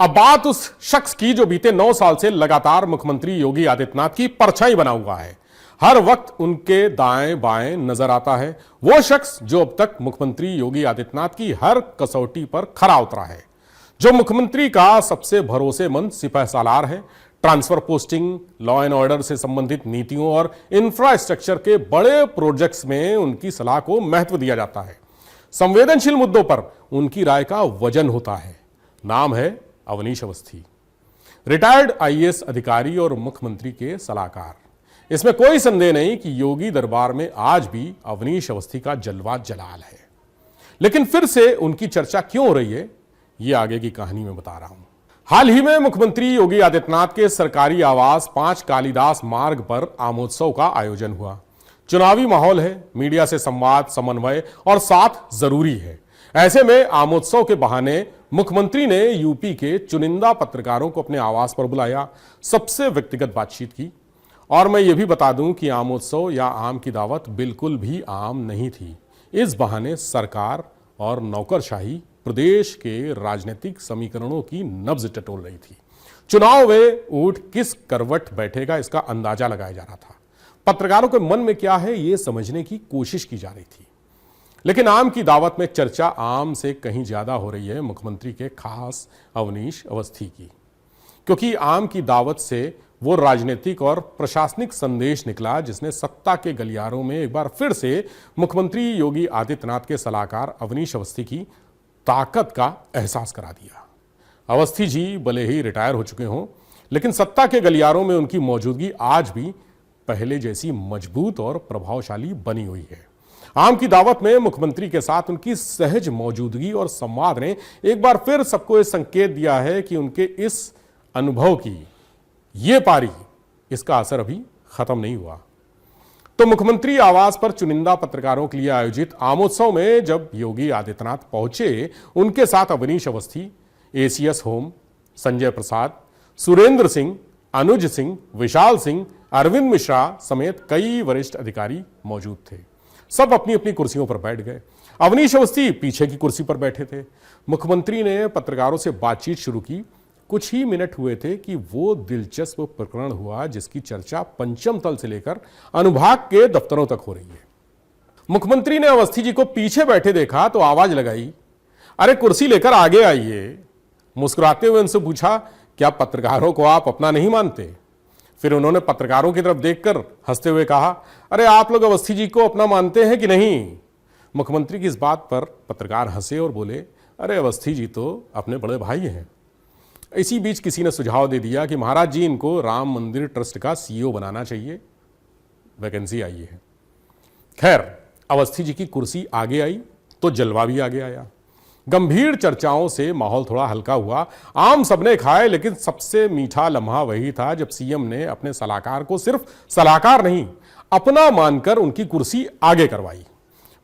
अब बात उस शख्स की जो बीते 9 साल से लगातार मुख्यमंत्री योगी आदित्यनाथ की परछाई बना हुआ है, हर वक्त उनके दाएं बाएं नजर आता है। वो शख्स जो अब तक मुख्यमंत्री योगी आदित्यनाथ की हर कसौटी पर खरा उतरा है, जो मुख्यमंत्री का सबसे भरोसेमंद सिपहसालार है। Transfer posting, law and order से संबंधित नीतियों और इंफ्रास्ट्रक्चर के बड़े प्रोजेक्ट्स में उनकी सलाह को महत्व दिया जाता है। संवेदनशील मुद्दों पर उनकी राय का वजन होता है। नाम है अवनीश अवस्थी, रिटायर्ड आईएएस अधिकारी और मुख्यमंत्री के सलाहकार। इसमें कोई संदेह नहीं कि योगी दरबार में आज भी अवनीश अवस्थी का जलवा जलाल है। लेकिन फिर से उनकी चर्चा क्यों हो रही है, यह आगे की कहानी में बता रहा हूं। हाल ही में मुख्यमंत्री योगी आदित्यनाथ के सरकारी आवास 5 कालिदास मार्ग पर आमोत्सव का आयोजन हुआ। चुनावी माहौल है, मीडिया से संवाद, समन्वय और साथ जरूरी है। ऐसे में आमोत्सव के बहाने मुख्यमंत्री ने यूपी के चुनिंदा पत्रकारों को अपने आवास पर बुलाया, सबसे व्यक्तिगत बातचीत की। और मैं ये भी बता दूं कि आमोत्सव या आम की दावत बिल्कुल भी आम नहीं थी। इस बहाने सरकार और नौकरशाही प्रदेश के राजनीतिक समीकरणों की नब्ज टटोल रही थी। चुनाव में ऊंट किस करवट बैठेगा, इसका अंदाजा लगाया जा रहा था। पत्रकारों के मन में क्या है, यह समझने की कोशिश की जा रही थी। लेकिन आम की दावत में चर्चा आम से कहीं ज्यादा हो रही है मुख्यमंत्री के खास अवनीश अवस्थी की, क्योंकि आम की दावत से वो राजनीतिक और प्रशासनिक संदेश निकला जिसने सत्ता के गलियारों में एक बार फिर से मुख्यमंत्री योगी आदित्यनाथ के सलाहकार अवनीश अवस्थी की ताकत का एहसास करा दिया। अवस्थी जी भले ही रिटायर हो चुके हों, लेकिन सत्ता के गलियारों में उनकी मौजूदगी आज भी पहले जैसी मजबूत और प्रभावशाली बनी हुई है। आम की दावत में मुख्यमंत्री के साथ उनकी सहज मौजूदगी और संवाद ने एक बार फिर सबको यह संकेत दिया है कि उनके इस अनुभव की ये पारी, इसका असर अभी खत्म नहीं हुआ। तो मुख्यमंत्री आवास पर चुनिंदा पत्रकारों के लिए आयोजित आमोत्सव में जब योगी आदित्यनाथ पहुंचे, उनके साथ अवनीश अवस्थी, एसीएस होम, संजय प्रसाद, सुरेंद्र सिंह, अनुज सिंह, विशाल सिंह, अरविंद मिश्रा समेत कई वरिष्ठ अधिकारी मौजूद थे। सब अपनी अपनी कुर्सियों पर बैठ गए। अवनीश अवस्थी पीछे की कुर्सी पर बैठे थे। मुख्यमंत्री ने पत्रकारों से बातचीत शुरू की। कुछ ही मिनट हुए थे कि वो दिलचस्प प्रकरण हुआ जिसकी चर्चा पंचम तल से लेकर अनुभाग के दफ्तरों तक हो रही है। मुख्यमंत्री ने अवस्थी जी को पीछे बैठे देखा तो आवाज लगाई, अरे कुर्सी लेकर आगे आइए। मुस्कुराते हुए उनसे पूछा, क्या पत्रकारों को आप अपना नहीं मानते? फिर उन्होंने पत्रकारों की तरफ देखकर हंसते हुए कहा, अरे आप लोग अवस्थी जी को अपना मानते हैं कि नहीं? मुख्यमंत्री की इस बात पर पत्रकार हंसे और बोले, अरे अवस्थी जी तो अपने बड़े भाई हैं। इसी बीच किसी ने सुझाव दे दिया कि महाराज जी, इनको राम मंदिर ट्रस्ट का सीईओ बनाना चाहिए, वैकेंसी आई है। खैर, अवस्थी जी की कुर्सी आगे आई तो जलवा भी आगे आया। गंभीर चर्चाओं से माहौल थोड़ा हल्का हुआ। आम सबने खाए, लेकिन सबसे मीठा लम्हा वही था जब सीएम ने अपने सलाहकार को सिर्फ सलाहकार नहीं, अपना मानकर उनकी कुर्सी आगे करवाई।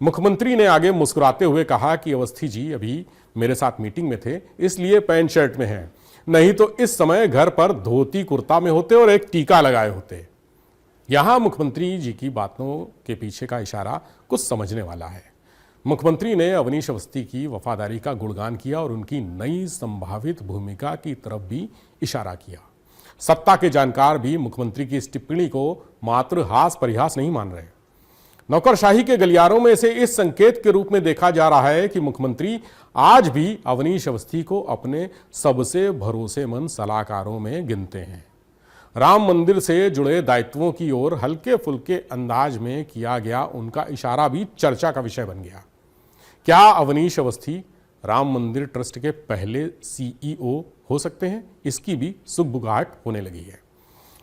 मुख्यमंत्री ने आगे मुस्कुराते हुए कहा कि अवस्थी जी अभी मेरे साथ मीटिंग में थे, इसलिए पैंट शर्ट में हैं, नहीं तो इस समय घर पर धोती कुर्ता में होते और एक टीका लगाए होते। यहां मुख्यमंत्री जी की बातों के पीछे का इशारा कुछ समझने वाला है। मुख्यमंत्री ने अवनीश अवस्थी की वफादारी का गुणगान किया और उनकी नई संभावित भूमिका की तरफ भी इशारा किया। सत्ता के जानकार भी मुख्यमंत्री की इस टिप्पणी को मात्र हास परिहास नहीं मान रहे। नौकरशाही के गलियारों में से इस संकेत के रूप में देखा जा रहा है कि मुख्यमंत्री आज भी अवनीश अवस्थी को अपने सबसे भरोसेमंद सलाहकारों में गिनते हैं। राम मंदिर से जुड़े दायित्वों की ओर हल्के फुल्के अंदाज में किया गया उनका इशारा भी चर्चा का विषय बन गया। क्या अवनीश अवस्थी राम मंदिर ट्रस्ट के पहले सीईओ हो सकते हैं? इसकी भी सुगबुगाहट होने लगी है।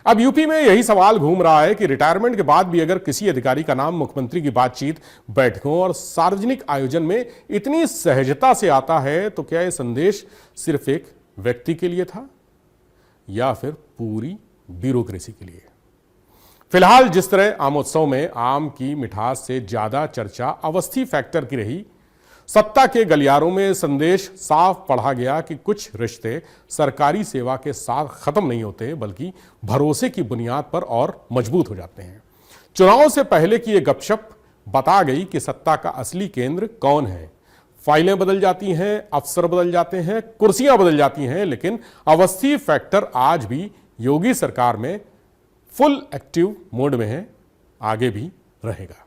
अब यूपी में यही सवाल घूम रहा है कि रिटायरमेंट के बाद भी अगर किसी अधिकारी का नाम मुख्यमंत्री की बातचीत, बैठकों और सार्वजनिक आयोजन में इतनी सहजता से आता है तो क्या यह संदेश सिर्फ एक व्यक्ति के लिए था या फिर पूरी ब्यूरोक्रेसी के लिए? फिलहाल जिस तरह आमोत्सव में आम की मिठास से ज्यादा चर्चा अवस्थी फैक्टर की रही, सत्ता के गलियारों में संदेश साफ पढ़ा गया कि कुछ रिश्ते सरकारी सेवा के साथ खत्म नहीं होते, बल्कि भरोसे की बुनियाद पर और मजबूत हो जाते हैं। चुनाव से पहले की यह गपशप बता गई कि सत्ता का असली केंद्र कौन है। फाइलें बदल जाती हैं, अफसर बदल जाते हैं, कुर्सियां बदल जाती हैं, लेकिन अवस्थी फैक्टर आज भी योगी सरकार में फुल एक्टिव मोड में है, आगे भी रहेगा।